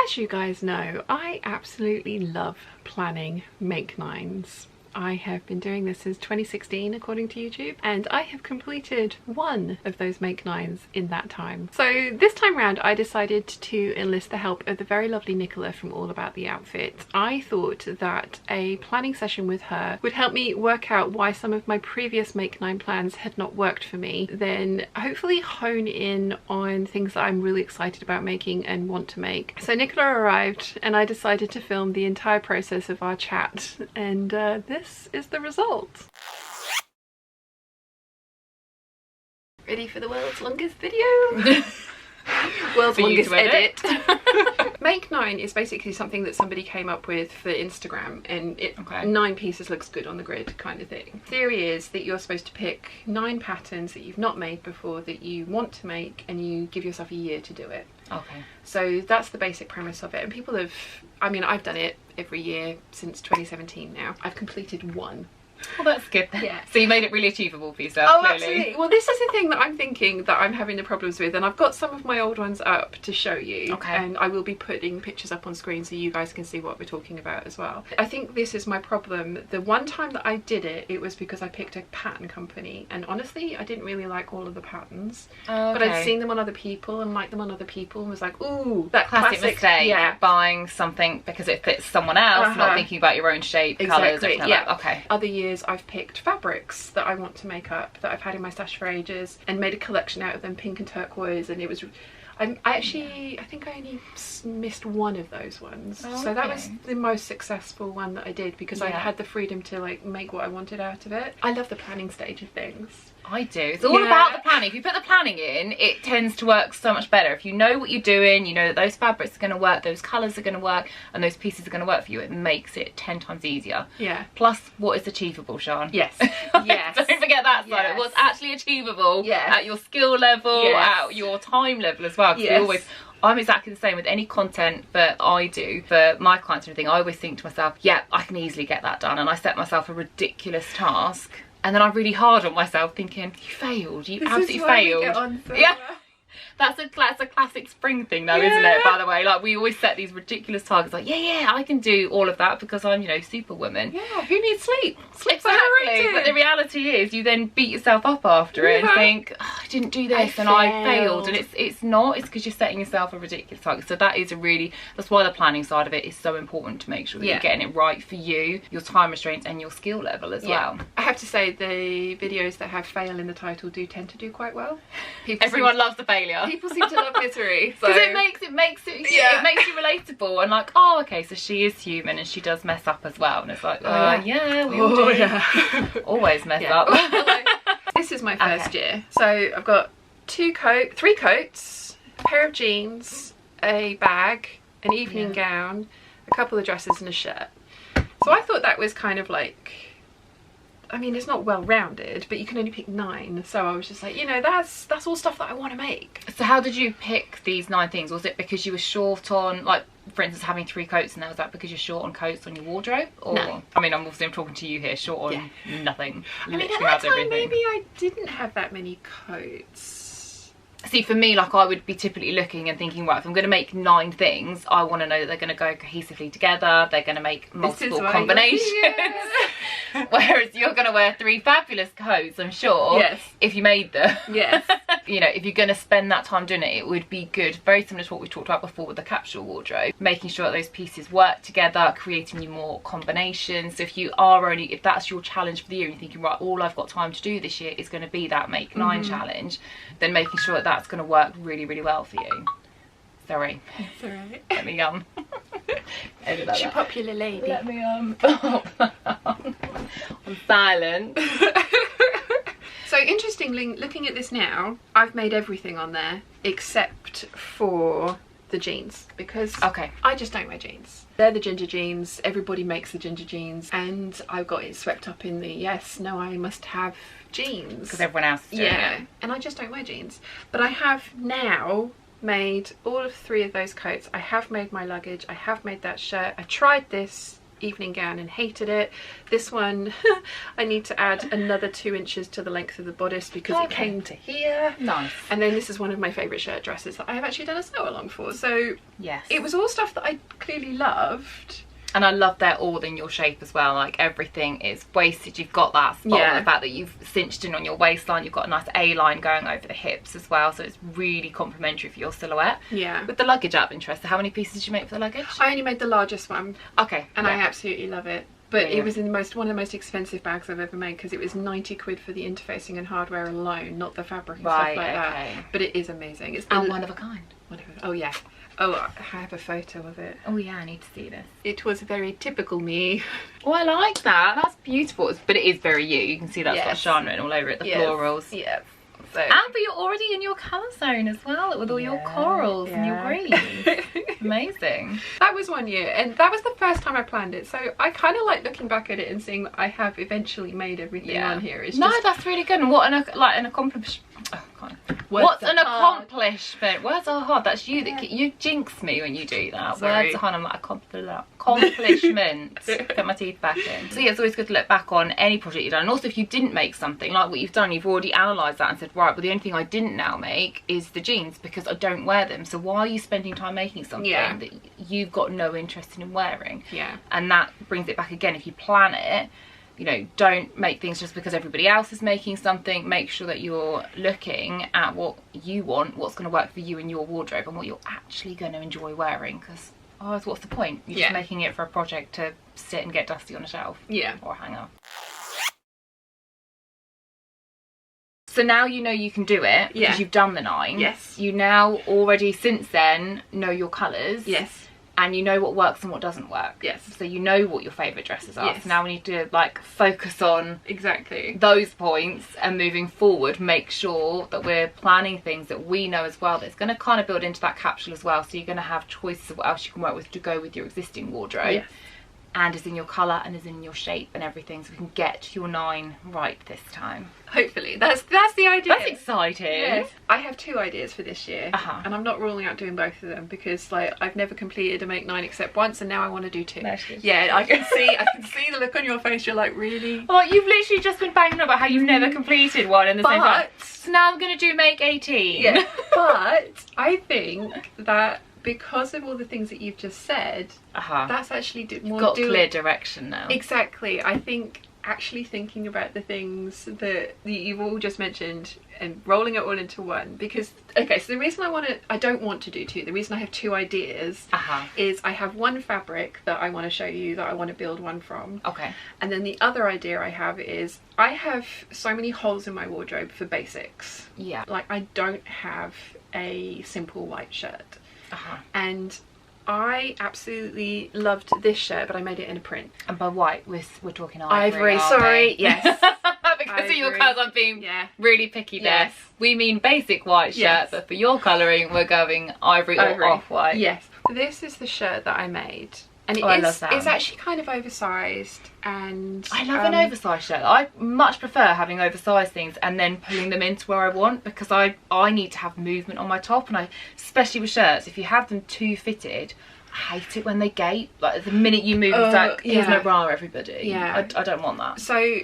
As you guys know, I absolutely love planning make nines. I have been doing this since 2016 according to YouTube, and I have completed one of those make nines in that time. So this time round I decided to enlist the help of the very lovely Nicola from All About the Outfit. I thought that a planning session with her would help me work out why some of my previous make nine plans had not worked for me, then hopefully hone in on things that I'm really excited about making and want to make. So Nicola arrived and I decided to film the entire process of our chat, and this is the result. Ready for the world's longest video? World's longest edit. Make nine is basically something that somebody came up with for Instagram, and it 9 pieces looks good on the grid kind of thing. Theory is that you're supposed to pick 9 patterns that you've not made before that you want to make, and you give yourself a year to do it. Okay. So that's the basic premise of it, and people have, I mean, I've done it every year since 2017 now. I've completed 1. Well, that's good then. Yeah. So you made it really achievable for yourself, Oh, clearly. absolutely. Well, this is the thing that I'm thinking that I'm having the problems with, and I've got some of my old ones up to show you. Okay. And I will be putting pictures up on screen so you guys can see what we're talking about as well. I think this is my problem. The one time that I did it, it was because I picked a pattern company, and honestly, I didn't really like all of the patterns. Okay. But I'd seen them on other people and liked them on other people and was like, ooh, that classic mistake. Yeah. Buying something because it fits someone else, not thinking about your own shape, colours, everything like that. Okay. Other years I've picked fabrics that I want to make up that I've had in my stash for ages and made a collection out of them, pink and turquoise, and it was I think I only missed one of those ones. Oh, so that was the most successful one that I did because I had the freedom to like make what I wanted out of it. I love the planning stage of things. I do. It's all about the planning. If you put the planning in, it tends to work so much better. If you know what you're doing, you know that those fabrics are going to work, those colours are going to work, and those pieces are going to work for you, it makes it 10 times easier. Yeah. Plus, what is achievable, Sian? Yes. Yes. Don't forget that side of it. What's actually achievable at your skill level, at your time level as well. Because I'm exactly the same with any content that I do for my clients and everything. I always think to myself, yeah, I can easily get that done. And I set myself a ridiculous task. And then I'm really hard on myself thinking, you failed, you absolutely failed. Yeah. That's a classic spring thing though, isn't it, by the way? Like, we always set these ridiculous targets, like, yeah, I can do all of that because I'm, you know, superwoman. Yeah, who needs sleep? Sleep's exactly. But the reality is you then beat yourself up after it and think, oh, I didn't do this and I failed. And it's not, it's because you're setting yourself a ridiculous target. So that is that's why the planning side of it is so important, to make sure that you're getting it right for you, your time restraints and your skill level as well. I have to say, the videos that have fail in the title do tend to do quite well. Everyone loves the failure. People seem to love misery because it makes you relatable and like, oh, okay, so she is human and she does mess up as well, and it's like, yeah, we all do. Always mess up. This is my first year, so I've got 3 coats, a pair of jeans, a bag, an evening gown, a couple of dresses and a shirt. So I thought that was kind of like, I mean, it's not well rounded, but you can only pick 9, so I was just like, you know, that's all stuff that I want to make. So how did you pick these 9 things? Was it because you were short on, like, for instance, having 3 coats, and was that because you're short on coats on your wardrobe? Or, no. I mean, I'm talking to you here, short on nothing. I mean, at that time, maybe I didn't have that many coats. See, for me, like, I would be typically looking and thinking, right, if I'm going to make 9 things, I want to know that they're going to go cohesively together, they're going to make multiple combinations. Whereas you're going to wear 3 fabulous coats, I'm sure, if you made them. Yes. You know, if you're going to spend that time doing it, it would be good, very similar to what we talked about before with the capsule wardrobe, making sure that those pieces work together, creating you more combinations. So if that's your challenge for the year, and you're thinking, right, all I've got time to do this year is going to be that make 9 challenge, then making sure that that's going to work really, really well for you. Sorry. It's alright. Let me She's a popular lady. Let me I'm silent. So interestingly, looking at this now, I've made everything on there except for the jeans, because I just don't wear jeans. They're the ginger jeans, everybody makes the ginger jeans, and I got it swept up in the I must have jeans. Because everyone else is doing it. And I just don't wear jeans. But I have now made all of 3 of those coats. I have made my luggage, I have made that shirt. I tried this evening gown and hated it. This one I need to add another 2 inches to the length of the bodice because it came to here. Nice. And then this is one of my favourite shirt dresses that I have actually done a sew along for. So yes, it was all stuff that I clearly loved. And I love they're all in your shape as well. Like everything is waisted. You've got that spot on the fact that you've cinched in on your waistline. You've got a nice A-line going over the hips as well. So it's really complimentary for your silhouette. Yeah. With the luggage out of interest, how many pieces did you make for the luggage? I only made the largest one. Okay. And I absolutely love it. But it was in one of the most expensive bags I've ever made because it was 90 quid for the interfacing and hardware alone, not the fabric and stuff like that. But it is amazing. It's one of a kind. Oh yeah. Oh, I have a photo of it. Oh yeah, I need to see this. It was very typical me. Oh, I like that. That's beautiful. But it is very you. You can see that's got shine written all over it, the florals. Yeah. So. And but you're already in your colour zone as well, with all your corals and your greens. Amazing. That was 1 year, and that was the first time I planned it. So I kind of like looking back at it and seeing that I have eventually made everything on here. It's that's really good. And what an accomplishment. Oh, God. What's an accomplishment? Words are hard. That's you. You jinx me when you do that. Sorry. Words are hard. I'm like, accomplishment. Put my teeth back in. So yeah, it's always good to look back on any project you've done. And also if you didn't make something, like what you've done, you've already analysed that and said, right, well the only thing I didn't now make is the jeans because I don't wear them. So why are you spending time making something that you've got no interest in wearing? Yeah. And that brings it back again. If you plan it, you know, don't make things just because everybody else is making something. Make sure that you're looking at what you want, what's going to work for you in your wardrobe, and what you're actually going to enjoy wearing. Because otherwise, what's the point? You're just making it for a project to sit and get dusty on a shelf. Yeah. Or a hanger. So now you know you can do it because you've done the 9. Yes. You now already since then know your colours. Yes. And you know what works and what doesn't work. Yes. So you know what your favourite dresses are. Yes. So now we need to like focus on those points, and moving forward make sure that we're planning things that we know as well that's going to kind of build into that capsule as well. So you're going to have choices of what else you can work with to go with your existing wardrobe. Yes. And is in your colour and is in your shape and everything, so we can get your 9 right this time. Hopefully. That's the idea. That's exciting. Yes. I have 2 ideas for this year, and I'm not ruling out doing both of them because like I've never completed a make 9 except once, and now I want to do 2. Yeah, I can see the look on your face. You're like, really? Well, you've literally just been banging on about how you've never completed one in the same time. So now I'm going to do make 18. Yeah, but I think that because of all the things that you've just said, that's actually more clear direction now. Exactly. I think actually thinking about the things that you've all just mentioned and rolling it all into one, because so the reason I don't want to do 2, the reason I have 2 ideas is I have one fabric that I want to show you that I want to build one from. And then the other idea I have is I have so many holes in my wardrobe for basics. Yeah. Like I don't have a simple white shirt. And I absolutely loved this shirt, but I made it in a print. And by white, we're talking ivory. Sorry, yes. Because of your colours, I'm being really picky there. Yes. We mean basic white shirt, but for your colouring, we're going ivory. Or off-white. Yes. This is the shirt that I made. And it's actually kind of oversized, and I love an oversized shirt. I much prefer having oversized things and then pulling them into where I want, because I need to have movement on my top, and especially with shirts, if you have them too fitted, I hate it when they gape. Like the minute you move, it's like, here's no bra, everybody. Yeah. I don't want that. So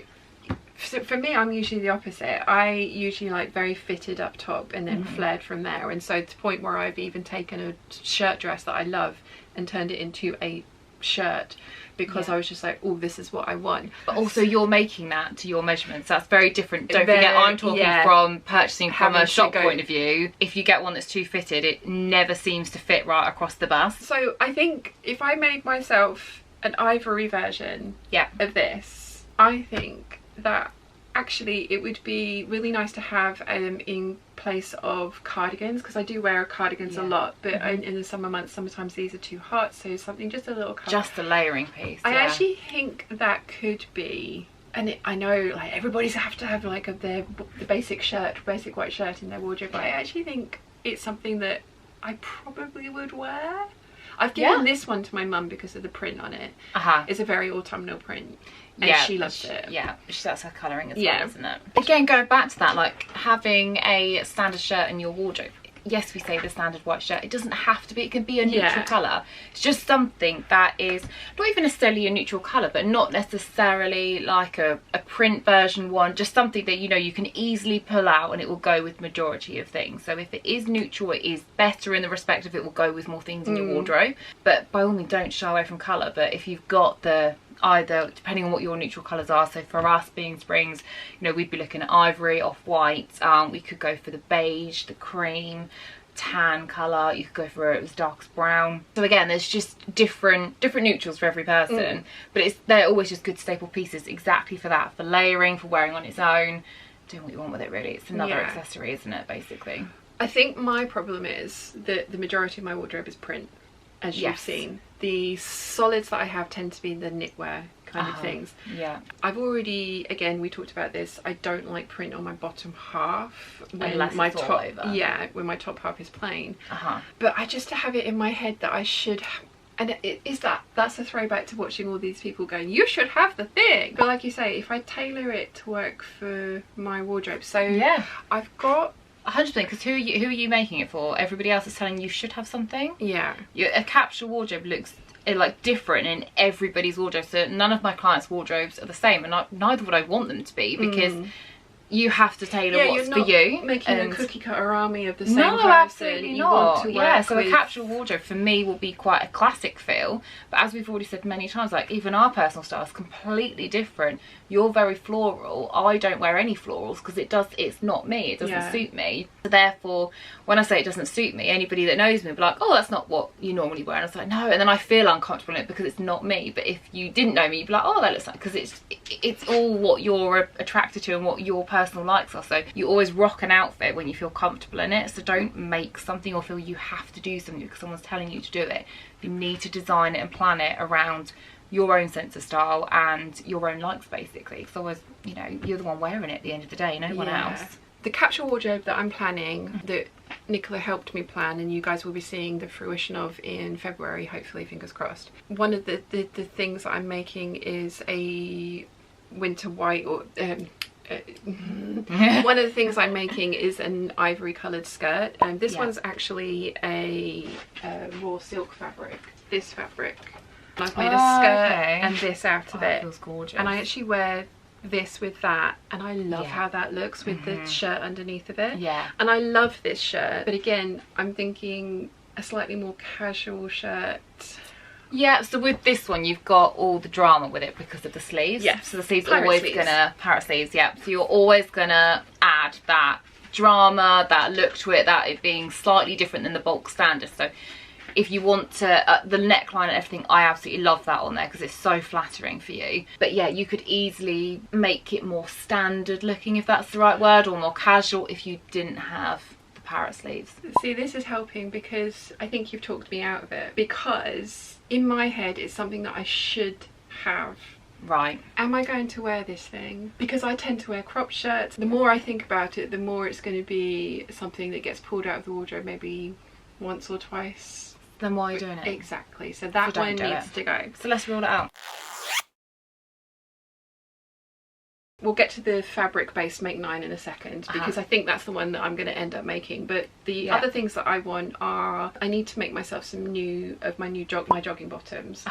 for me, I'm usually the opposite. I usually like very fitted up top and then flared from there, and so to the point where I've even taken a shirt dress that I love and turned it into a shirt, because I was just like, oh, this is what I want. But also you're making that to your measurements. That's very different. Don't forget, I'm talking from purchasing from a shop point of view. If you get one that's too fitted, it never seems to fit right across the bust. So I think if I made myself an ivory version of this, I think that actually it would be really nice to have in place of cardigans, because I do wear cardigans a lot, but in the summer months sometimes these are too hot, so something just a little colour. Just a layering piece. I actually think that could be, and I know like everybody's have to have like the basic white shirt in their wardrobe, but I actually think it's something that I probably would wear. I've given this one to my mum because of the print on it. It's a very autumnal print. And she loves it. Yeah, that's her colouring as well, isn't it? Again, going back to that, like having a standard shirt in your wardrobe, yes, we say the standard white shirt, it doesn't have to be, it can be a neutral colour. It's just something that is not even necessarily a neutral colour, but not necessarily like a print version one, just something that, you know, you can easily pull out and it will go with majority of things. So if it is neutral, it is better in the respect of it will go with more things in your wardrobe. But by all means, don't shy away from colour. But if you've got the either, depending on what your neutral colours are, so for us being springs, you know, we'd be looking at ivory, off-white, we could go for the beige, the cream, tan colour, you could go for it was darkest brown. So again, there's just different neutrals for every person, but they're always just good staple pieces exactly for that, for layering, for wearing on its own, doing what you want with it really. It's another accessory, isn't it, basically? I think my problem is that the majority of my wardrobe is print, as you've seen. The solids that I have tend to be the knitwear kind of things. Yeah. I've already, again, we talked about this, I don't like print on my bottom half when my top, when my top half is plain. But I just have it in my head that I should, and that's a throwback to watching all these people going, you should have the thing. But like you say, if I tailor it to work for my wardrobe, so I've got 100%, because who are you making it for? Everybody else is telling you should have something. A capsule wardrobe looks like different in everybody's wardrobe, so none of my clients' wardrobes are the same, and neither would I want them to be, because you have to tailor what's for you. Making a cookie cutter army of the same person. No, absolutely not. So a capsule wardrobe for me will be quite a classic feel, but as we've already said many times, like even our personal style is completely different. You're very floral. I don't wear any florals because it's not me. It doesn't suit me. So therefore, when I say it doesn't suit me, anybody that knows me will be like, oh, that's not what you normally wear. And I was like, no. And then I feel uncomfortable in it because it's not me. But if you didn't know me, you'd be like, oh, that looks like, because it's all what you're attracted to and what your personal likes are. So you always rock an outfit when you feel comfortable in it. So don't make something or feel you have to do something because someone's telling you to do it. You need to design it and plan it around your own sense of style and your own likes, basically, because otherwise, you know, you're the one wearing it at the end of the day, no one else. The capsule wardrobe that I'm planning, that Nicola helped me plan, and you guys will be seeing the fruition of in February, hopefully, fingers crossed. One of the things that I'm making is a winter white, or one of the things I'm making is an ivory coloured skirt, and this one's actually a raw silk fabric, this fabric. I've made a skirt and this out of it. Feels gorgeous. And I actually wear this with that, and I love how that looks with the shirt underneath of it. And I love this shirt, but again, I'm thinking a slightly more casual shirt. So with this one, you've got all the drama with it because of the sleeves. So the sleeves are always gonna, parrot sleeves, so you're always gonna add that drama, that look to it, that it being slightly different than the bulk standard. So if you want to, the neckline and everything, I absolutely love that on there because it's so flattering for you. But yeah, you could easily make it more standard looking, if that's the right word, or more casual if you didn't have the parrot sleeves. See, this is helping because I think you've talked me out of it, because in my head it's something that I should have. Right. Am I going to wear this thing? Because I tend to wear crop shirts. The more I think about it, the more it's going to be something that gets pulled out of the wardrobe maybe once or twice. Then why are you doing it? Exactly. So that one needs to go. So let's rule it out. We'll get to the fabric based make 9 in a second, because I think that's the one that I'm going to end up making. But the other things that I want are, I need to make myself some my jogging bottoms,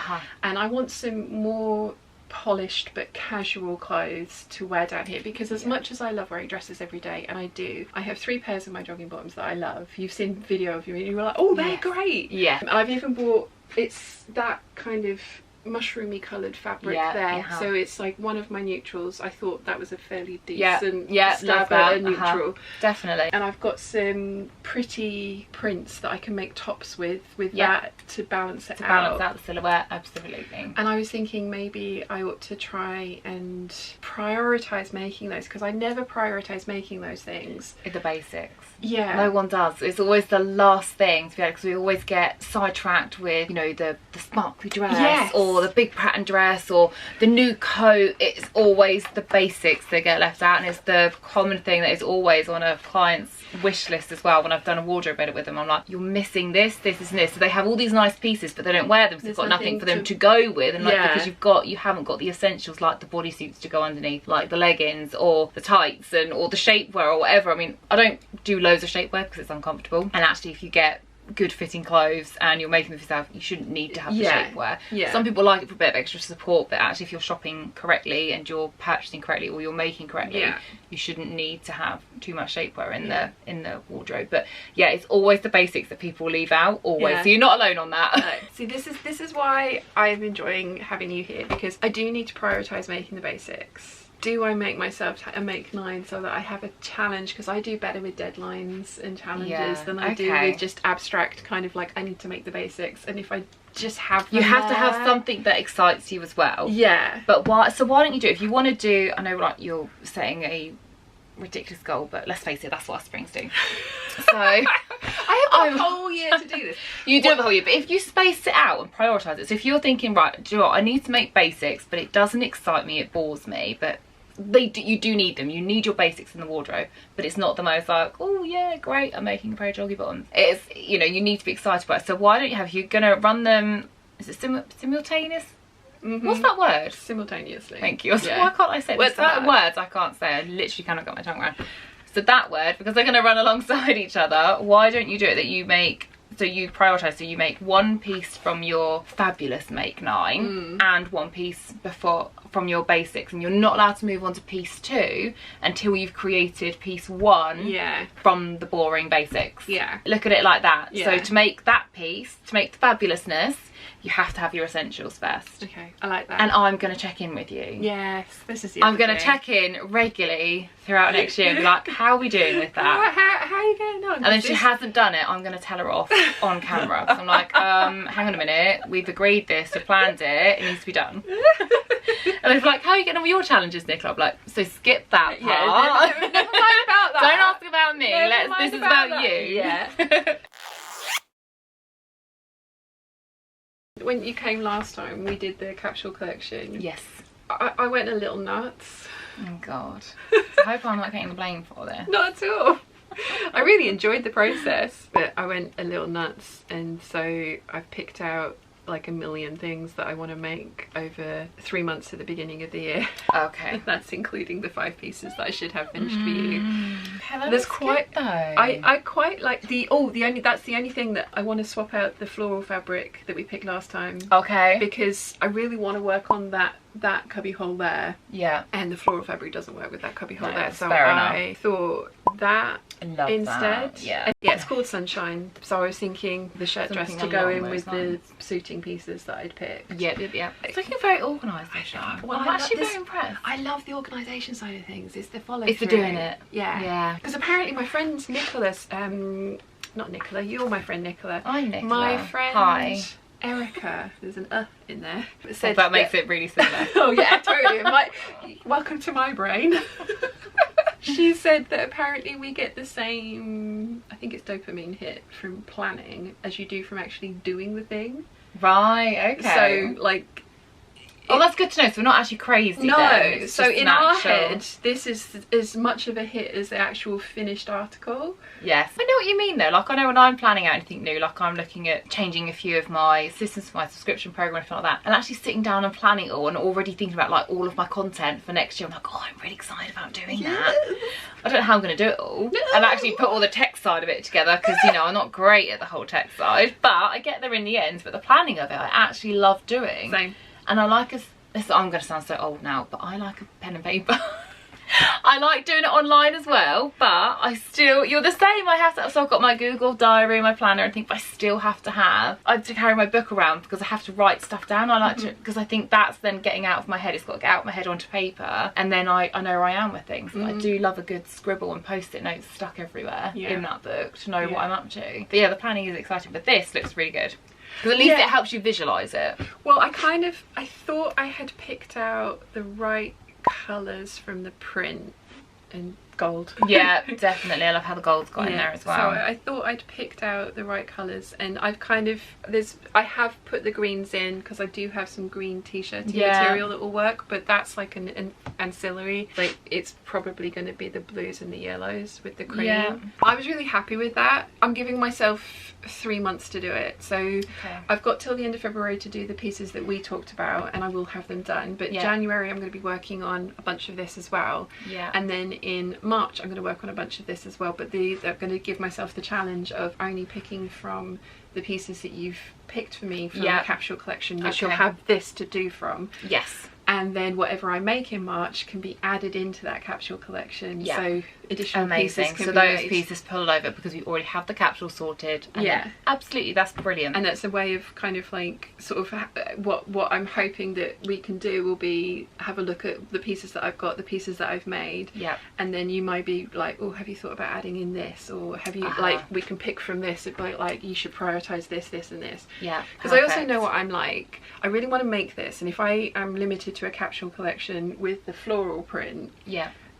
and I want some more polished but casual clothes to wear down here, because as much as I love wearing dresses every day, and I do, I have 3 pairs of my jogging bottoms that I love. You've seen video of you and you were like, oh, they're great. And I've even bought, it's that kind of mushroomy coloured fabric there, so it's like one of my neutrals. I thought that was a fairly decent stab at a neutral. Definitely. And I've got some pretty prints that I can make tops with that to balance it out. To balance out the silhouette, absolutely. And I was thinking maybe I ought to try and prioritise making those, because I never prioritise making those things. The basics. No one does. It's always the last thing to be able, because we always get sidetracked with, you know, the sparkly dress or or the big pattern dress or the new coat, it's always the basics that get left out, and it's the common thing that is always on a client's wish list as well. When I've done a wardrobe edit with them, I'm like, you're missing this, this, and this. So they have all these nice pieces, but they don't wear them, so they've got nothing for them to go with. And like, because you haven't got the essentials like the bodysuits to go underneath, like the leggings or the tights or the shapewear or whatever. I mean, I don't do loads of shapewear because it's uncomfortable. And actually, if you get good fitting clothes and you're making them for yourself, you shouldn't need to have the shapewear. Some people like it for a bit of extra support, but actually if you're shopping correctly and you're purchasing correctly or you're making correctly, you shouldn't need to have too much shapewear in the wardrobe. But yeah, it's always the basics that people leave out, always. So you're not alone on that. No. See, this is why I'm enjoying having you here, because I do need to prioritize making the basics. Do I make myself a make 9 so that I have a challenge, because I do better with deadlines and challenges than I do with just abstract kind of like, I need to make the basics. And if I just have them, you have to have something that excites you as well. But why don't you do it? If you want to do, I know like you're setting a ridiculous goal, but let's face it, that's what us springs do. So I have a whole year to do this. You do have a whole year, but if you space it out and prioritize it, so if you're thinking, right, do you know what, I need to make basics, but it doesn't excite me, it bores me, but you do need them. You need your basics in the wardrobe, but it's not the most like, oh yeah, great, I'm making a pair of joggy bottoms. It's, you know, you need to be excited about it. So why don't you have, you're gonna run them, is it simultaneous? What's that word? Simultaneously. Thank you. Why can't I say this? Certain words I can't say. I literally cannot get my tongue around. So that word, because they're going to run alongside each other, why don't you do it that you make, so you prioritise, so you make one piece from your fabulous make 9 and one piece from your basics, and you're not allowed to move on to piece 2 until you've created piece 1 from the boring basics. Look at it like that. So to make that piece, to make the fabulousness, you have to have your essentials first. Okay, I like that. And I'm going to check in with you. Yes, this is the I'm going to check in regularly throughout next year and be like, how are we doing with that? How are you getting on? And then she hasn't done it, I'm going to tell her off on camera. So I'm like, hang on a minute, we've agreed this, we've planned it, it needs to be done. And they're like, how are you getting on with your challenges, Nicola? I'm like, so skip that part. Never mind about that. Don't ask about me, this is about you. When you came last time, we did the capsule collection. Yes. I went a little nuts. Oh God. I hope I'm not getting the blame for this. Not at all. I really enjoyed the process, but I went a little nuts, and so I picked out like a million things that I want to make over 3 months at the beginning of the year. Okay. That's including the 5 pieces that I should have finished for you. There's quite good, though. I quite like that's the only thing that I want to swap out the floral fabric that we picked last time. Okay. Because I really want to work on that cubby hole there. Yeah. And the floral fabric doesn't work with that cubby hole there. So fair I enough. thought that instead. That. Yeah. And yeah, it's called Sunshine. So I was thinking the shirt dress to go in with the suiting pieces that I'd picked. Yeah. It's looking very organised, this show. Well, I'm actually very impressed. I love the organisation side of things. It's the follow It's the doing it. Yeah. Because apparently my friend Nicola's, not Nicola, you're my friend Nicola. I'm Nicola. My friend. Hi. Erica, there's an in there. Said that makes it really similar. Oh yeah, totally. Welcome to my brain. She said that apparently we get the same, I think it's dopamine hit from planning as you do from actually doing the thing. Right, okay. So like, oh, that's good to know. So we're not actually crazy. No, so in our head, this is as much of a hit as the actual finished article. Yes. I know what you mean though. Like, I know when I'm planning out anything new, like I'm looking at changing a few of my systems for my subscription program and stuff like that, and actually sitting down and planning it all and already thinking about like all of my content for next year. I'm like, oh, I'm really excited about doing that. I don't know how I'm going to do it all. No. And actually put all the tech side of it together, because, you know, I'm not great at the whole tech side, but I get there in the end. But the planning of it, I actually love doing. Same. And I like I'm going to sound so old now, but I like a pen and paper. I like doing it online as well, but I still, you're the same. I have to, so I've got my Google diary, my planner and things, but I still have to carry my book around because I have to write stuff down. I like to, because I think that's then getting out of my head. It's got to get out of my head onto paper, and then I know where I am with things. I do love a good scribble and post-it notes stuck everywhere in that book to know what I'm up to. But yeah, the planning is exciting, but this looks really good. Because at least it helps you visualise it. Well, I thought I had picked out the right colours from the print, and gold. Yeah, definitely. I love how the gold's got in there as well. So I thought I'd picked out the right colours, and I've kind of I have put the greens in because I do have some green t-shirty material that will work, but that's like an ancillary. Like it's probably going to be the blues and the yellows with the cream. Yeah. I was really happy with that. I'm giving myself 3 months to do it, so I've got till the end of February to do the pieces that we talked about, and I will have them done. But January I'm going to be working on a bunch of this as well. Yeah. And then in March I'm going to work on a bunch of this as well, but I'm going to give myself the challenge of only picking from the pieces that you've picked for me from the capsule collection, which you'll have this to do from. Yes. And then whatever I make in March can be added into that capsule collection. So additional pieces can be those made. Pieces pull over because we already have the capsule sorted. And absolutely, that's brilliant. And that's a way of kind of like sort of what I'm hoping that we can do will be have a look at the pieces that I've got, the pieces that I've made. Yeah. And then you might be like, oh, have you thought about adding in this? Or have you like, we can pick from this, like you should prioritize this, this and this. Yeah. Because I also know what I'm like. I really want to make this, and if I am limited to a capsule collection with the floral print,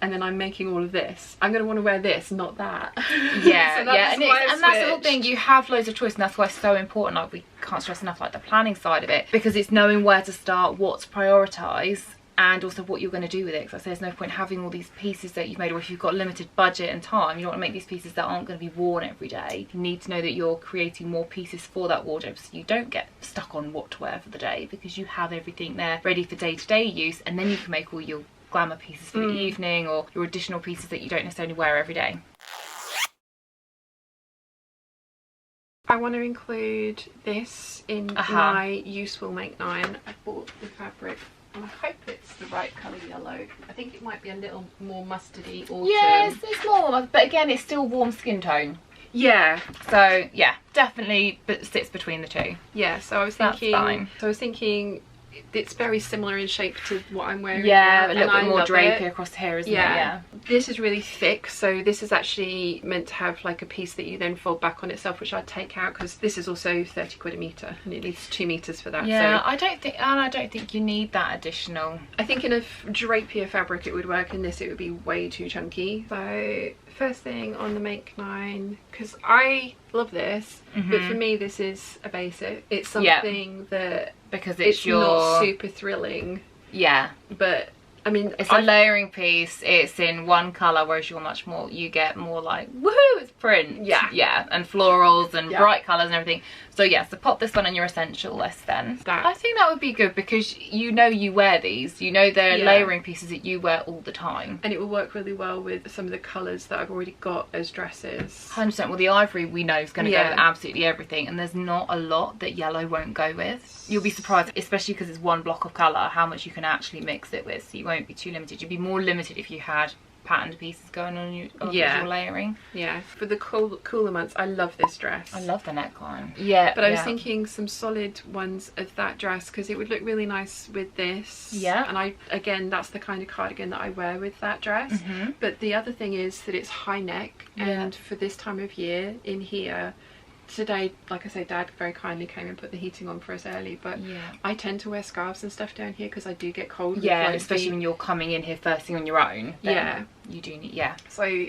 and then I'm making all of this, I'm going to want to wear this, not that. Yeah. And that's the whole thing, you have loads of choice, and that's why it's so important. Like, we can't stress enough like the planning side of it, because it's knowing where to start, what to prioritise, and also what you're going to do with it. Because there's no point having all these pieces that you've made, or if you've got limited budget and time, you don't want to make these pieces that aren't going to be worn every day. You need to know that you're creating more pieces for that wardrobe, so you don't get stuck on what to wear for the day, because you have everything there ready for day-to-day use, and then you can make all your glamour pieces for the evening, or your additional pieces that you don't necessarily wear every day. I want to include this in my useful make 9. I bought the fabric, and I hope it's the right colour yellow. I think it might be a little more mustardy autumn. Yes, it's more, but again, it's still warm skin tone. Yeah. So yeah, definitely, but sits between the two. Yeah. So I was thinking. That's fine. So I was thinking, it's very similar in shape to what I'm wearing. Yeah, a little bit more drapey across here, isn't it? Yeah. This is really thick, so this is actually meant to have like a piece that you then fold back on itself, which I'd take out, because this is also 30 quid a metre, and it needs 2 metres for that. Yeah, so I don't think you need that additional. I think in a drapier fabric it would work. In this it would be way too chunky. So first thing on the make 9, because I love this, but for me this is a basic. It's something that, because it's not super thrilling. Yeah. But I mean, it's a layering piece. It's in one colour, whereas you're much more, you get more like, woohoo, it's print. Yeah. Yeah, and florals and bright colours and everything. So yeah, so pop this one on your essential list then. I think that would be good, because you know you wear these. You know they're layering pieces that you wear all the time. And it will work really well with some of the colours that I've already got as dresses. 100%. Well, the ivory we know is going to go with absolutely everything, and there's not a lot that yellow won't go with. You'll be surprised, especially because it's one block of colour, how much you can actually mix it with, so you won't be too limited. You'd be more limited if you had patterned pieces going on your layering. Yeah, for the cooler months, I love this dress. I love the neckline. Yeah, but I was thinking some solid ones of that dress, because it would look really nice with this. Yeah. And again, that's the kind of cardigan that I wear with that dress. But the other thing is that it's high neck, and for this time of year in here, today, like I say, Dad very kindly came and put the heating on for us early, but I tend to wear scarves and stuff down here because I do get cold. Yeah, especially when you're coming in here first thing on your own. Yeah, you do need. Yeah. So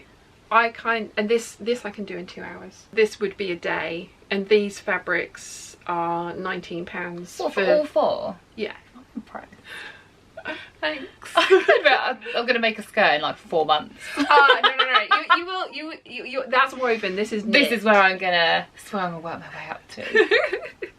and this I can do in 2 hours. This would be a day, and these fabrics are £19. For all 4? Yeah. I'm impressed. Thanks. I'm gonna make a skirt in like 4 months. No. You that's woven. This is knit. This is where I'm gonna work my way up to.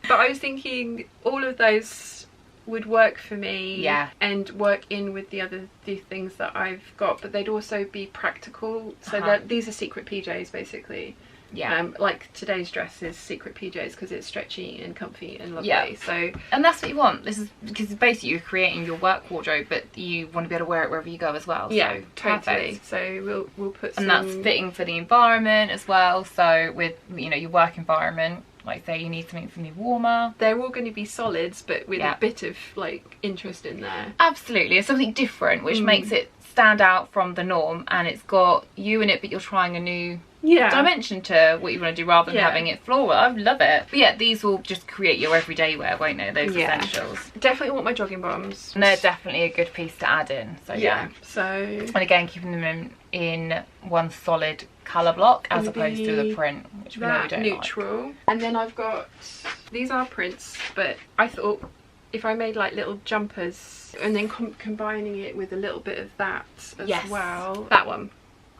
But I was thinking all of those would work for me. Yeah. And work in with the things that I've got, but they'd also be practical. So that these are secret PJs basically. Yeah. Like today's dress is secret PJs because it's stretchy and comfy and lovely. Yeah. So, and that's what you want. This is because basically you're creating your work wardrobe, but you want to be able to wear it wherever you go as well. Yeah, so totally. Perfect. So we'll put some, and that's fitting for the environment as well. So with your work environment, like say you need something warmer. They're all going to be solids, but with a bit of like interest in there. Absolutely, it's something different, which makes it stand out from the norm, and it's got you in it, but you're trying a new dimension to what you want to do rather than having it floral. I love it. But yeah, these will just create your everyday wear, won't they? Those essentials. Definitely want my jogging bottoms. And they're definitely a good piece to add in. So yeah. So, and again, keeping them in one solid colour block as opposed to the print, which we know we don't neutral. like. And then I've got, these are prints, but I thought if I made like little jumpers and then combining it with a little bit of that as well. That one.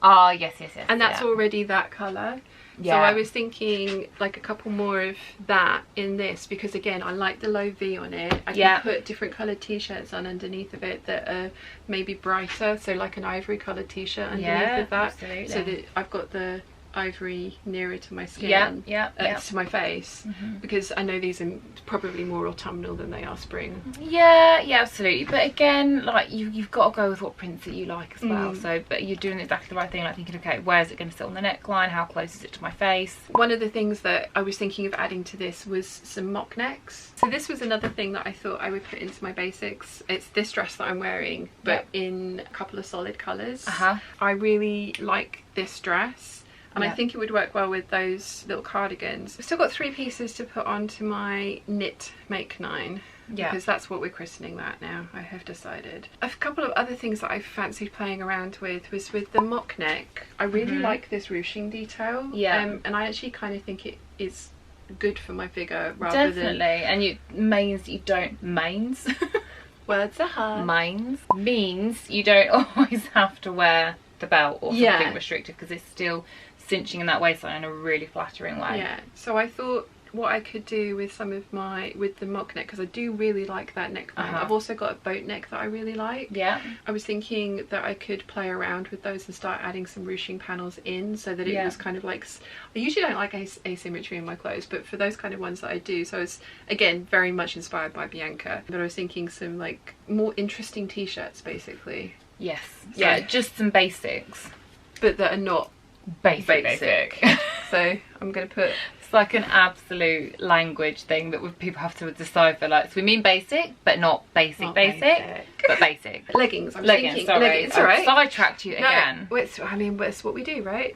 Ah, yes. And that's already that colour. So I was thinking like a couple more of that in this, because again I like the low V on it. I can put different coloured t-shirts on underneath of it that are maybe brighter, so like an ivory coloured t-shirt underneath of that. Absolutely. So that I've got the ivory nearer to my skin, to my face, because I know these are probably more autumnal than they are spring. Yeah, absolutely. But again, like you've got to go with what prints that you like as well. So, but you're doing exactly the right thing, like thinking, okay, where is it going to sit on the neckline? How close is it to my face? One of the things that I was thinking of adding to this was some mock necks. So this was another thing that I thought I would put into my basics. It's this dress that I'm wearing, but in a couple of solid colours. I really like this dress. And I think it would work well with those little cardigans. I've still got 3 pieces to put onto my knit make 9. Because that's what we're christening that now, I have decided. A couple of other things that I fancied playing around with was with the mock neck. I really like this ruching detail. And I actually kind of think it is good for my figure rather than... And you mains. Words are hard. Means you don't always have to wear the belt or something restrictive, because it's still cinching in that waistline in a really flattering way. So I thought what I could do with some of with the mock neck, because I do really like that neckline. I've also got a boat neck that I really like. I was thinking that I could play around with those and start adding some ruching panels in, so that it was kind of like, I usually don't like asymmetry in my clothes, but for those kind of ones that I do, so it's again very much inspired by Bianca, but I was thinking some like more interesting t-shirts basically. Just some basics, but that are not basic. So I'm gonna put, it's like an absolute language thing that people have to decipher, like, so we mean basic but not basic, but basic. Leggings. Leggings, sorry. Leggings, it's alright. Sidetracked you again. I mean, it's what we do, right?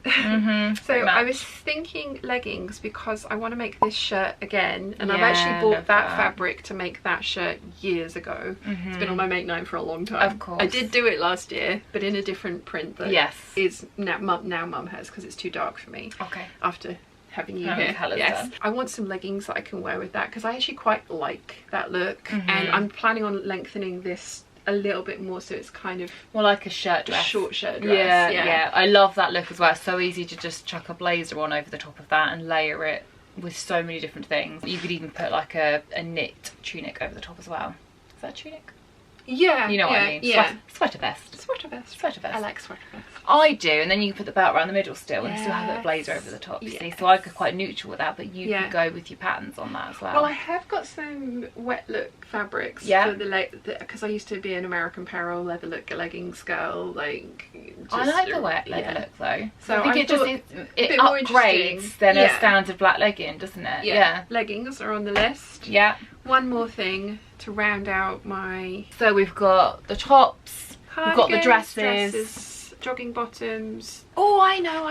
So I was thinking leggings because I want to make this shirt again, and I've actually bought that fabric to make that shirt years ago. It's been on my make 9 for a long time. Of course. I did do it last year, but in a different print that is now mum has, because it's too dark for me. After having you here. I want some leggings that I can wear with that, because I actually quite like that look, and I'm planning on lengthening this a little bit more, so it's kind of more like a shirt dress, short shirt dress. I love that look as well. It's so easy to just chuck a blazer on over the top of that and layer it with so many different things. You could even put like a knit tunic over the top as well. Is that a tunic? You know what I mean. Sweater vest. I like sweater vest. I do, and then you can put the belt around the middle still and still have a blazer over the top, you see. So I go quite neutral with that, but you can go with your patterns on that as well. Well, I have got some wet look fabrics for because I used to be an American Apparel leather look leggings girl. Like, I like the wet leather look though. So I think it upgrades than a standard black legging, doesn't it? Leggings are on the list. One more thing to round out my... So we've got the tops, we've got the dresses, jogging bottoms. Oh, I know.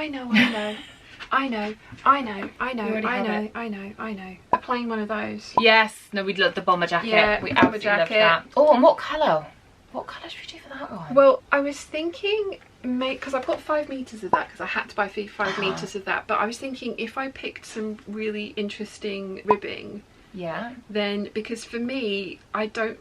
A plain one of those. Yes. No, we'd love the bomber jacket. We absolutely love that. Oh, and what colour? What colour should we do for that one? Well, I was thinking, because I bought 5 meters of that, because I had to buy 5 meters of that, but I was thinking if I picked some really interesting ribbing, then, because for me, I don't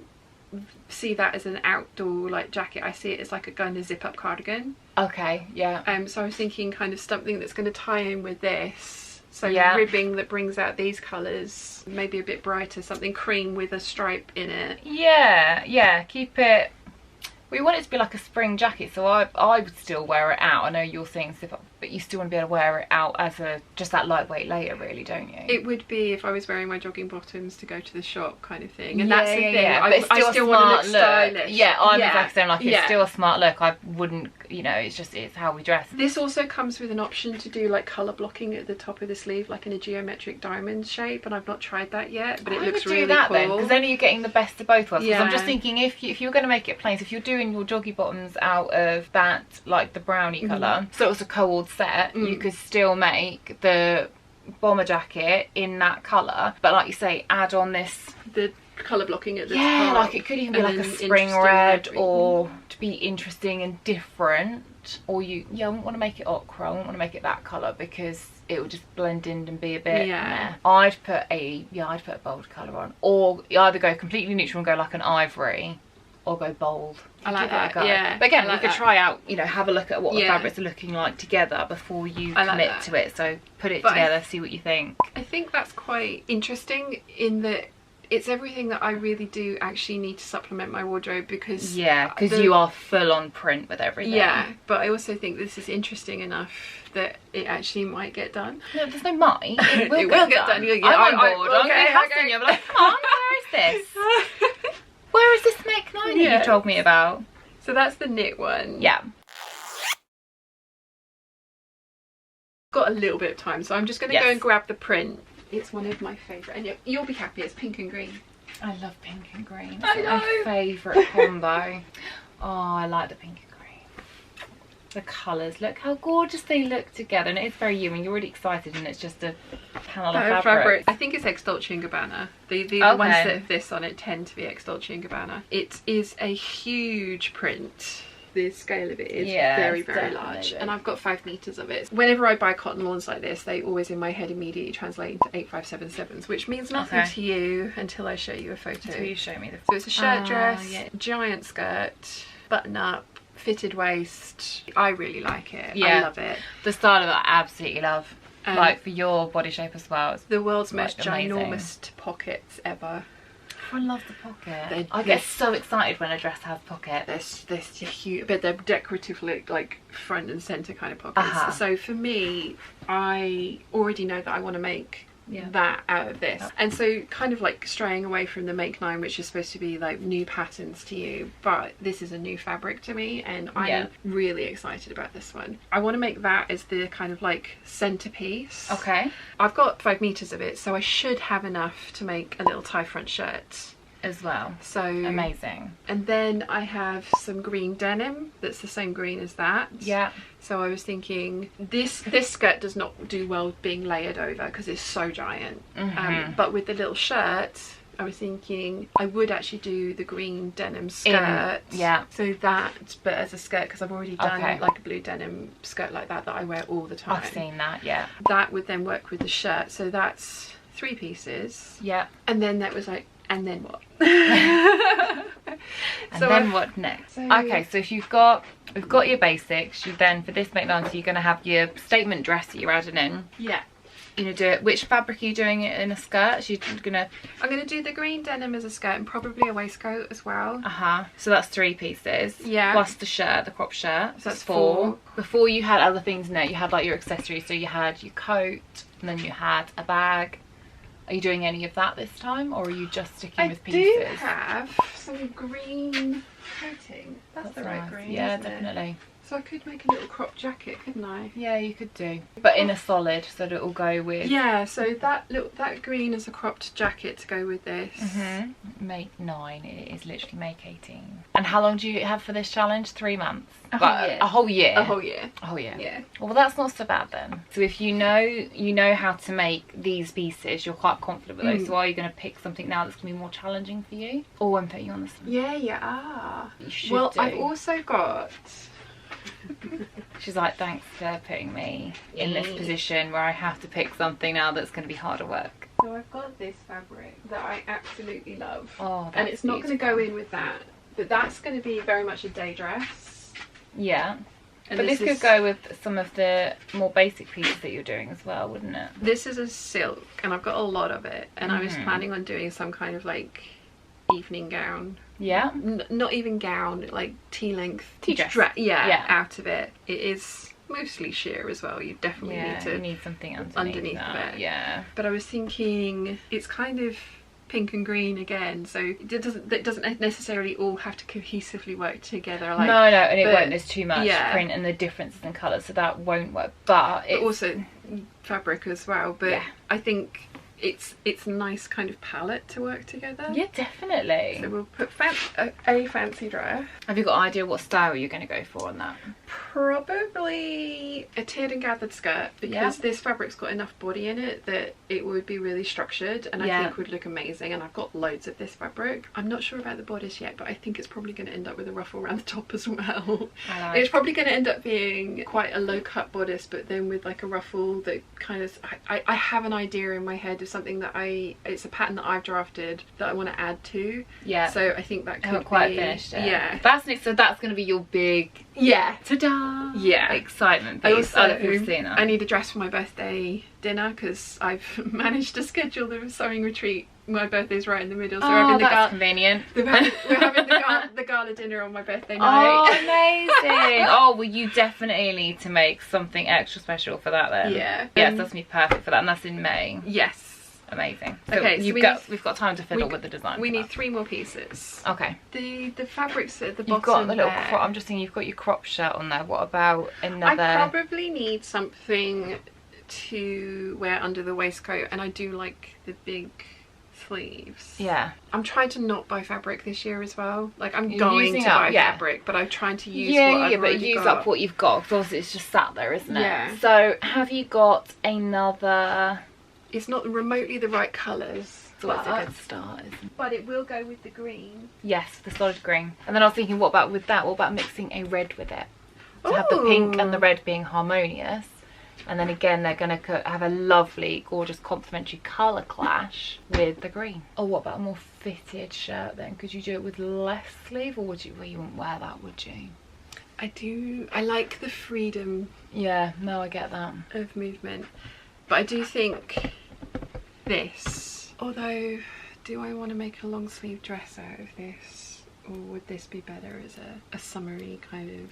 see that as an outdoor like jacket, I see it as like a kind of zip up cardigan. So I was thinking kind of something that's going to tie in with this, so ribbing that brings out these colours, maybe a bit brighter, something cream with a stripe in it. Keep it, we want it to be like a spring jacket, so I would still wear it out. I know you're saying zip up, but you still want to be able to wear it out as just that lightweight layer, really, don't you? It would be if I was wearing my jogging bottoms to go to the shop, kind of thing. And that's the thing. I still want to look stylish. I'm exactly saying, like, it's still a smart look. I wouldn't, you know, it's how we dress. This also comes with an option to do like colour blocking at the top of the sleeve, like in a geometric diamond shape, and I've not tried that yet, but it looks really cool. Then, because then you're getting the best of both worlds. I'm just thinking, if you're going to make it plain, so if you're doing your joggy bottoms out of that, like the brownie colour, so it was a co-ord set, you could still make the bomber jacket in that colour, but like you say, add on this, the colour blocking at the yeah, top. like it could even be like a spring red, or to be interesting and different. Or I wouldn't want to make it ochre, I wouldn't want to make it that colour because it would just blend in and be a bit meh. I'd put a bold colour on, or you either go completely neutral and go like an ivory, or go bold. I like that, yeah. But again, we could try out, you know, have a look at what the fabrics are looking like together before you commit to it. So put it together, see what you think. I think that's quite interesting in that it's everything that I really do actually need to supplement my wardrobe, because you are full on print with everything. Yeah, but I also think this is interesting enough that it actually might get done. No, there's no might. It will get done. Yeah, I'm on board. I'm going to have to. I'm like, come on, where is this? Where is this make 9 that you told me about? So that's the knit one. Yeah. Got a little bit of time, so I'm just going to go and grab the print. It's one of my favourite, and you'll be happy, it's pink and green. I love pink and green. I know. My favourite combo. Oh, I like the pink and green. The colours, look how gorgeous they look together, and it's very you, and you're really excited, and it's just a panel of fabric. I think it's ex Dolce & Gabbana. The ones that have this on it tend to be ex Dolce & Gabbana. It is a huge print. The scale of it is very, very large, and I've got 5 meters of it. Whenever I buy cotton lawns like this, they always in my head immediately translate into 8577s, which means nothing to you until I show you a photo. Until you show me the So it's a shirt dress, giant skirt, button up, fitted waist. I really like it. I love it. The style of it I absolutely love. Like for your body shape as well. It's the world's most ginormous pockets ever. I love the pocket. I get so excited when a dress has pocket. There's huge, but they're decorative, like front and center kind of pockets. So for me, I already know that I want to make that out of this, and so kind of like straying away from the make 9, which is supposed to be like new patterns to you, but this is a new fabric to me, and I'm really excited about this one. I want to make that as the kind of like centerpiece. Okay. I've got 5 meters of it, so I should have enough to make a little tie front shirt as well. So amazing. And then I have some green denim that's the same green as that. Yeah. So I was thinking this skirt does not do well being layered over because it's so giant. But with the little shirt, I was thinking I would actually do the green denim skirt. So that, but as a skirt, because I've already done like a blue denim skirt like that I wear all the time. I've seen that. Yeah. That would then work with the shirt. So that's 3 pieces. Yeah. And then that was like, and then what? What next? Okay, so if we've got your basics, you then for this make 9, so you're going to have your statement dress that you're adding in. Yeah. You're going to do it. Which fabric are you doing it in a skirt? So I'm going to do the green denim as a skirt and probably a waistcoat as well. So that's 3 pieces. Yeah. Plus the shirt, the crop shirt. So that's 4. Before you had other things in there, you had like your accessories. So you had your coat, and then you had a bag. Are you doing any of that this time, or are you just sticking with pieces? I do have some green coating. That's the right green, yeah, isn't definitely. It? So I could make a little crop jacket, couldn't I? Yeah, you could do. But in a solid, so that it will go with... Yeah, so that green is a cropped jacket to go with this. Make 9, it is literally make 18. And how long do you have for this challenge? 3 months? A whole year. A whole year? A whole year. A whole year. Yeah. Well, that's not so bad then. So if you know how to make these pieces, you're quite confident with those. So are you going to pick something now that's going to be more challenging for you? Or I'm putting you on this one? Yeah, you are. You should Well, do. I've also got... She's like, thanks for putting me in this position where I have to pick something now that's going to be harder work. So I've got this fabric that I absolutely love. Oh, and it's not going to go in with that, but that's going to be very much a day dress. Yeah. And but this could go with some of the more basic pieces that you're doing as well, wouldn't it? This is a silk, and I've got a lot of it, and I was planning on doing some kind of like evening gown. Yeah. Not even gown, like tea-length. Tea-dress. Out of it. It is mostly sheer as well. You definitely need something underneath that. it. Yeah. But I was thinking it's kind of pink and green again, so it doesn't necessarily all have to cohesively work together. Like, no, and it won't. There's too much print and the differences in colours, so that won't work. But it's also fabric as well. But I think it's a nice kind of palette to work together. Yeah, definitely. So we'll put a fancy dress. Have you got an idea what style you're going to go for on that? Probably a tiered and gathered skirt, because this fabric's got enough body in it that it would be really structured, and I think would look amazing. And I've got loads of this fabric. I'm not sure about the bodice yet, but I think it's probably going to end up with a ruffle around the top as well. It's probably going to end up being quite a low cut bodice, but then with like a ruffle that kind of, I have an idea in my head of something that it's a pattern that I've drafted that I want to add to. Yeah. So I think that could be quite finished. Yeah. That's next. So that's going to be your big ta-da! Yeah. Excitement piece. I look forward to seeing that. I need a dress for my birthday dinner because I've managed to schedule the sewing retreat. My birthday's right in the middle, so we're having that's convenient. We're having the gala dinner on my birthday night. Oh, amazing! Oh, well, you definitely need to make something extra special for that then. Yeah. Yes, that's me perfect for that, and that's in May. Yes. Amazing. So okay, so we've got time to fiddle with the design. We need 3 more pieces. Okay. The fabrics at the bottom. You've got the little crop. I'm just thinking you've got your crop shirt on there. What about another? I probably need something to wear under the waistcoat, and I do like the big sleeves. Yeah. I'm trying to not buy fabric this year as well. Like I'm going to buy fabric, but I'm trying to use what I've already use got. up what you've got, because obviously it's just sat there, isn't it? Yeah. So have you got another? It's not remotely the right colours. So that's a good start, isn't it? But it will go with the green. Yes, the solid green. And then I was thinking, what about with that? What about mixing a red with it? To have the pink and the red being harmonious. And then again, they're going to have a lovely, gorgeous complementary colour clash with the green. Oh, what about a more fitted shirt then? Could you do it with less sleeve, or would you? Well, you wouldn't wear that, would you? I do. I like the freedom. Yeah, no, I get that. Of movement. But I do think this. Although, do I want to make a long sleeve dress out of this? Or would this be better as a summery kind of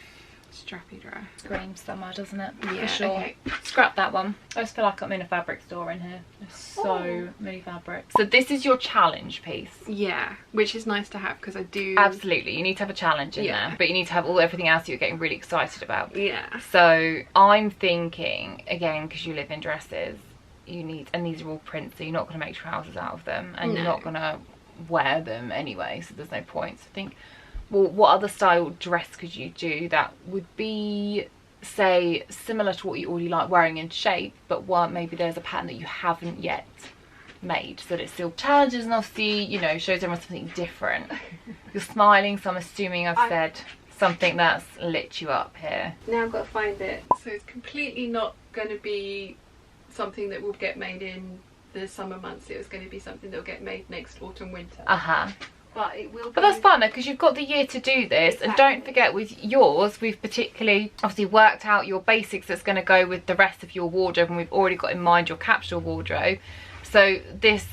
strappy dress? Screams summer, doesn't it? Yeah, for sure. Okay. Scrap that one. I just feel like I'm in a fabric store in here. There's so many fabrics. So this is your challenge piece. Yeah, which is nice to have because I do. Absolutely, you need to have a challenge in there, but you need to have everything else you're getting really excited about. Yeah. So I'm thinking, again, because you live in dresses, you need, and these are all prints, so you're not going to make trousers out of them, and you're not going to wear them anyway, so there's no point. So I think, well, what other style dress could you do that would be, say, similar to what you already like wearing in shape, but what maybe there's a pattern that you haven't yet made, so that it still challenges and obviously, you know, shows everyone something different. You're smiling, so I'm assuming I've said something that's lit you up here. Now I've got to find it. So it's completely not going to be something that will get made in the summer months. It was going to be something that will get made next autumn winter. But it will. But that's fun though, because you've got the year to do this. Exactly. And don't forget, with yours, we've particularly obviously worked out your basics that's going to go with the rest of your wardrobe, and we've already got in mind your capsule wardrobe. So this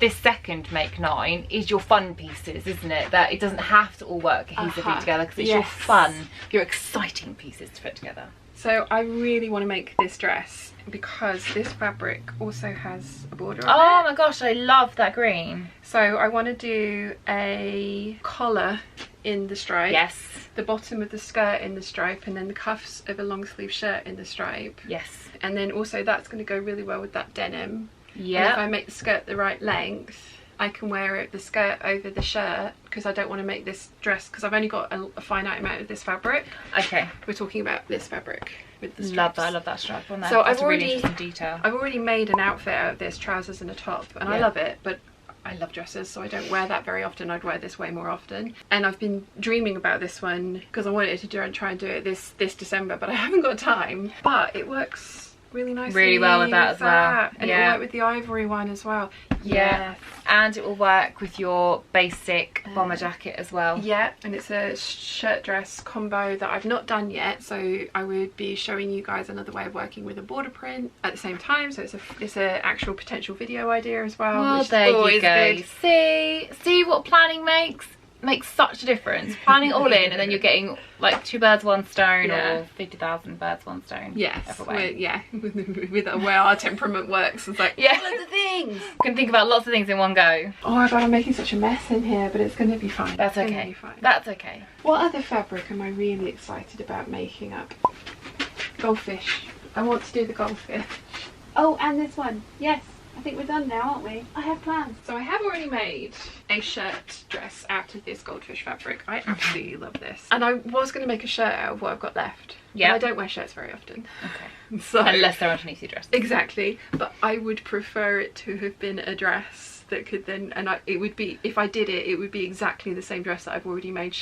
second make 9 is your fun pieces, isn't it? That it doesn't have to all work cohesively together, because it's your fun, your exciting pieces to put together. So I really want to make this dress because this fabric also has a border on it. Oh my gosh, I love that green. So I want to do a collar in the stripe. Yes. The bottom of the skirt in the stripe, and then the cuffs of a long sleeve shirt in the stripe. Yes. And then also that's going to go really well with that denim. Yeah. And if I make the skirt the right length, I can wear the skirt over the shirt, because I don't want to make this dress, because I've only got a finite amount of this fabric. Okay. We're talking about this fabric with the stripes. Love that. I love that stripe on there. So that's really interesting detail. I've already made an outfit out of this, trousers and a top, and I love it, but I love dresses, so I don't wear that very often. I'd wear this way more often. And I've been dreaming about this one because I wanted to try and do it this December, but I haven't got time. But it works really nicely. Really well with that as well. And it'll work with the ivory one as well. Yeah. And it will work with your basic bomber jacket as well. Yeah, and it's a shirt dress combo that I've not done yet, so I would be showing you guys another way of working with a border print at the same time. So it's a actual potential video idea as well. Well, which there you go. Good. See what planning makes such a difference. Planning all in, and then you're getting like 2 birds 1 stone, or 50,000 birds 1 stone. Yes, with the way our temperament works, it's like all of the things. You can think about lots of things in one go. Oh my god, I'm making such a mess in here, but it's going to be fine. That's okay. That's okay. What other fabric am I really excited about making up? Goldfish. I want to do the goldfish. Oh, and this one. Yes. I think we're done now, aren't we? I have plans. So I have already made a shirt dress out of this goldfish fabric. I absolutely love this. And I was going to make a shirt out of what I've got left. Yeah. I don't wear shirts very often. Okay. So, unless they're underneath your dress. Exactly. But I would prefer it to have been a dress that could then, and it would be, if I did it, it would be exactly the same dress that I've already made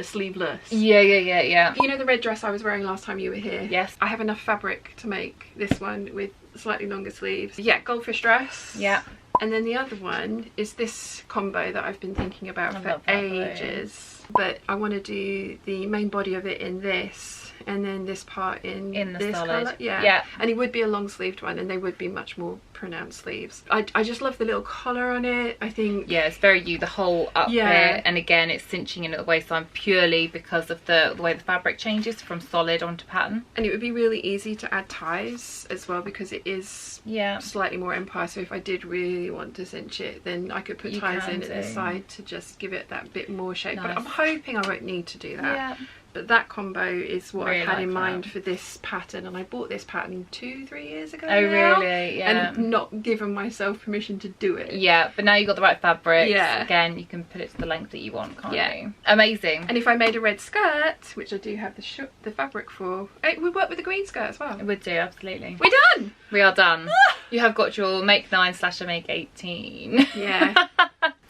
sleeveless. Yeah. You know the red dress I was wearing last time you were here? Yes. I have enough fabric to make this one with slightly longer sleeves. Yeah, goldfish dress. Yeah. And then the other one is this combo that I've been thinking about for ages. But I want to do the main body of it in this, and then this part in the this solid colour. Yeah. And it would be a long sleeved one, and they would be much more pronounced sleeves. I just love the little collar on it. I think, yeah, it's very you, the whole up bit, and again it's cinching in at the waistline purely because of the way the fabric changes from solid onto pattern. And it would be really easy to add ties as well, because it is slightly more empire. So if I did really want to cinch it, then I could put ties in at the side to just give it that bit more shape. But I'm hoping I won't need to do that. But that combo is what I had in mind for this pattern, and I bought this pattern 2-3 years ago. Oh really? Yeah. And not given myself permission to do it. Yeah, but now you've got the right fabric. Yeah. Again, you can put it to the length that you want, can't you? Amazing. And if I made a red skirt, which I do have the fabric for, it would work with the green skirt as well. It would do, absolutely. We're done! We are done. You have got your make 9/make 18. Yeah.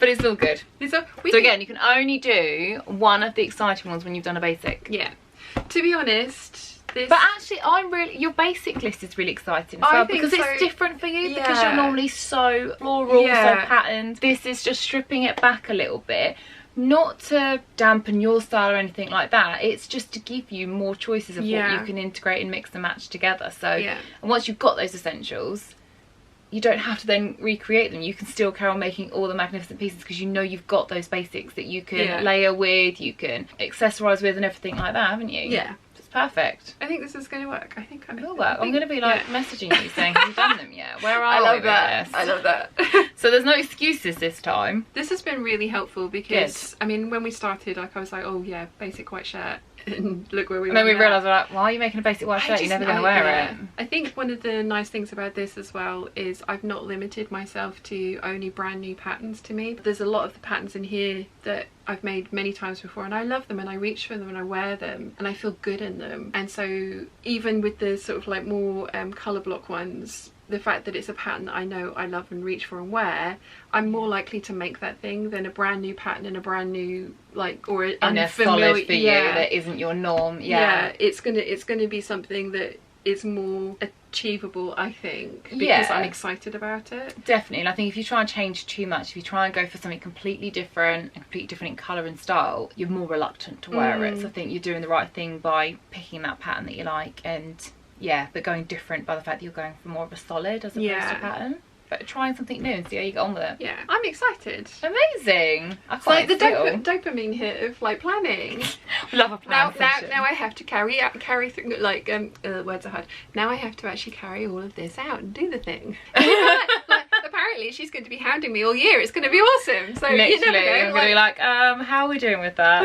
But it's all good. So again, you can only do one of the exciting ones when you've done a basic. Yeah. To be honest, but actually your basic list is really exciting as well, because it's different for you, because you're normally so floral, so patterned. This is just stripping it back a little bit, not to dampen your style or anything like that. It's just to give you more choices of what you can integrate and mix and match together. So and once you've got those essentials, you don't have to then recreate them. You can still carry on making all the magnificent pieces, because you know you've got those basics that you can layer with, you can accessorize with and everything like that, haven't you? Yeah. It's perfect. I think this is going to work. I think it will work. I'm going to be like messaging you saying, have you done them yet? Where are I love that. I love that. So there's no excuses this time. This has been really helpful, because I mean, when we started, like, I was like, oh yeah, basic white shirt. And look where we are. And then we realised, we're like, why are you making a basic white shirt? You're never going to wear it. I think one of the nice things about this as well is I've not limited myself to only brand new patterns to me. There's a lot of the patterns in here that I've made many times before, and I love them, and I reach for them, and I wear them, and I feel good in them. And so even with the sort of like more colour block ones, the fact that it's a pattern that I know I love and reach for and wear, I'm more likely to make that thing than a brand new pattern in a brand new, like, or an unfamiliar, solid for you that isn't your norm. Yeah, it's gonna be something that is more achievable, I think, because I'm excited about it. Definitely. And I think if you try and change too much, if you try and go for something completely different and completely different in colour and style, you're more reluctant to wear it. So I think you're doing the right thing by picking that pattern that you like, and but going different by the fact that you're going for more of a solid as opposed to pattern. But trying something new and see how you get on with it. Yeah, I'm excited. Amazing. It's like the dopamine hit of like planning. Love a plan. Now I have to carry through, like words are hard. Now I have to actually carry all of this out and do the thing. like, apparently she's going to be hounding me all year. It's going to be awesome. So literally, you never know, I'm going to be like, how are we doing with that?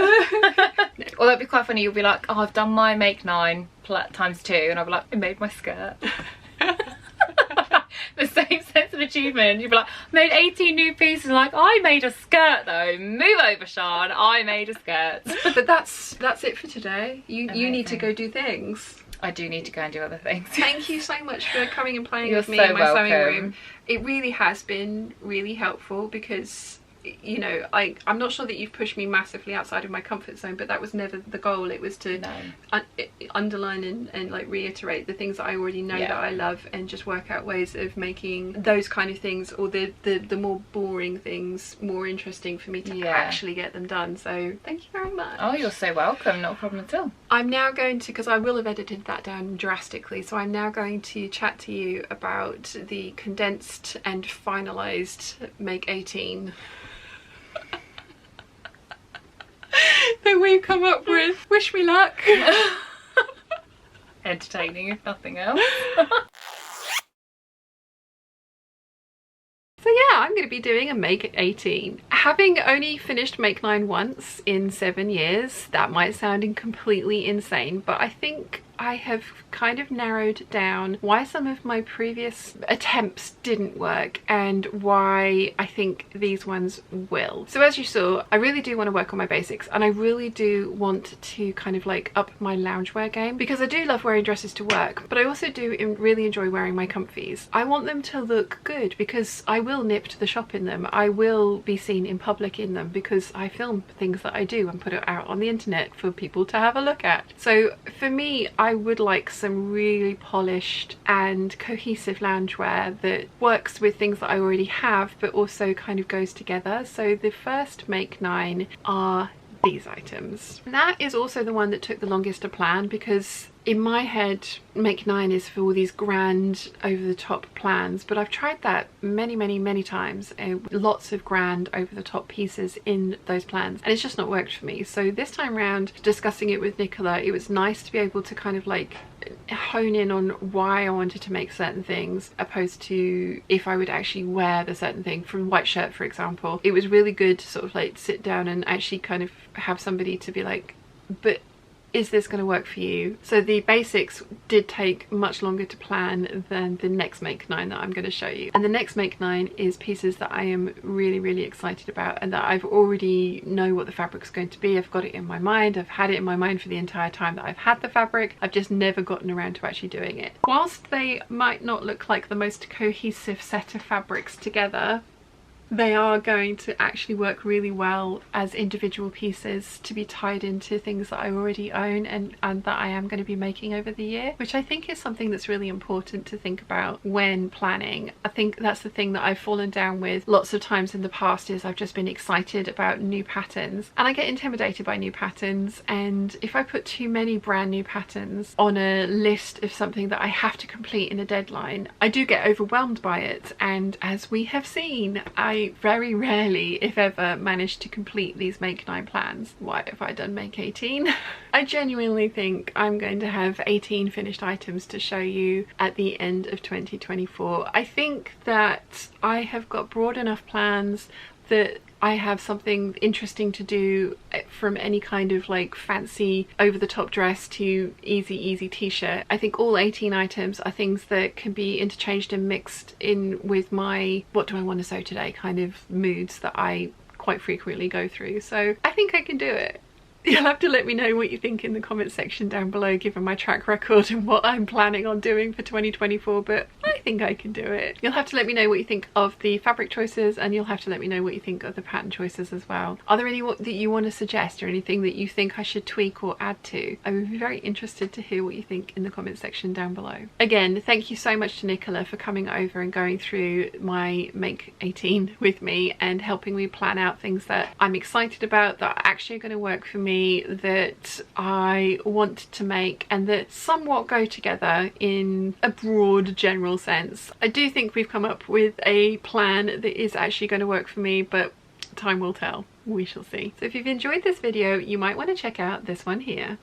Or that'd be quite funny. You'll be like, oh, I've done my make 9 ×2, and I'll be like, I made my skirt. The same sense of achievement. You'd be like, made 18 new pieces, like, I made a skirt though. Move over, Sian, I made a skirt. But that's it for today. You need to go do things. I do need to go and do other things. Thank you so much for coming and playing with me in my sewing room. It really has been really helpful, because you know, I'm not sure that you've pushed me massively outside of my comfort zone, but that was never the goal. It was to underline and like reiterate the things that I already know that I love, and just work out ways of making those kind of things, or the more boring things, more interesting for me to actually get them done. So thank you very much. Oh, you're so welcome. Not a problem at all. I'm now going to, because I will have edited that down drastically, so I'm now going to chat to you about the condensed and finalised make 18 that we've come up with. Wish me luck. Entertaining if nothing else. So yeah, I'm going to be doing a make 18. Having only finished make 9 once in 7 years, that might sound completely insane, but I think I have kind of narrowed down why some of my previous attempts didn't work and why I think these ones will. So as you saw, I really do want to work on my basics, and I really do want to kind of like up my loungewear game, because I do love wearing dresses to work, but I also do really enjoy wearing my comfies. I want them to look good because I will nip to the shop in them. I will be seen in public in them because I film things that I do and put it out on the internet for people to have a look at. So for me, I would like some really polished and cohesive loungewear that works with things that I already have but also kind of goes together. So the first make 9 are these items. And that is also the one that took the longest to plan, because in my head make 9 is for all these grand over-the-top plans, but I've tried that many times, lots of grand over-the-top pieces in those plans, and it's just not worked for me. So this time round, discussing it with Nicola, it was nice to be able to kind of like hone in on why I wanted to make certain things, opposed to if I would actually wear the certain thing. From white shirt, for example, it was really good to sort of like sit down and actually kind of have somebody to be like, but is this going to work for you? So the basics did take much longer to plan than the next make 9 that I'm going to show you. And the next make 9 is pieces that I am really excited about, and that I've already know what the fabric's going to be. I've got it in my mind. I've had it in my mind for the entire time that I've had the fabric. I've just never gotten around to actually doing it. Whilst they might not look like the most cohesive set of fabrics together, they are going to actually work really well as individual pieces to be tied into things that I already own and that I am going to be making over the year, which I think is something that's really important to think about when planning. I think that's the thing that I've fallen down with lots of times in the past, is I've just been excited about new patterns, and I get intimidated by new patterns, and if I put too many brand new patterns on a list of something that I have to complete in a deadline, I do get overwhelmed by it. And as we have seen, I very rarely, if ever, manage to complete these make 9 plans. Why have I done make 18? I genuinely think I'm going to have 18 finished items to show you at the end of 2024. I think that I have got broad enough plans that I have something interesting to do, from any kind of like fancy over-the-top dress to easy t-shirt. I think all 18 items are things that can be interchanged and mixed in with my what do I want to sew today kind of moods that I quite frequently go through. So I think I can do it. You'll have to let me know what you think in the comment section down below, given my track record and what I'm planning on doing for 2024, but I think I can do it. You'll have to let me know what you think of the fabric choices, and you'll have to let me know what you think of the pattern choices as well. Are there any that you want to suggest, or anything that you think I should tweak or add to? I would be very interested to hear what you think in the comment section down below. Again, thank you so much to Nicola for coming over and going through my make 18 with me and helping me plan out things that I'm excited about, that are actually going to work for me, that I want to make, and that somewhat go together in a broad general sense. I do think we've come up with a plan that is actually going to work for me, but time will tell. We shall see. So if you've enjoyed this video, you might want to check out this one here.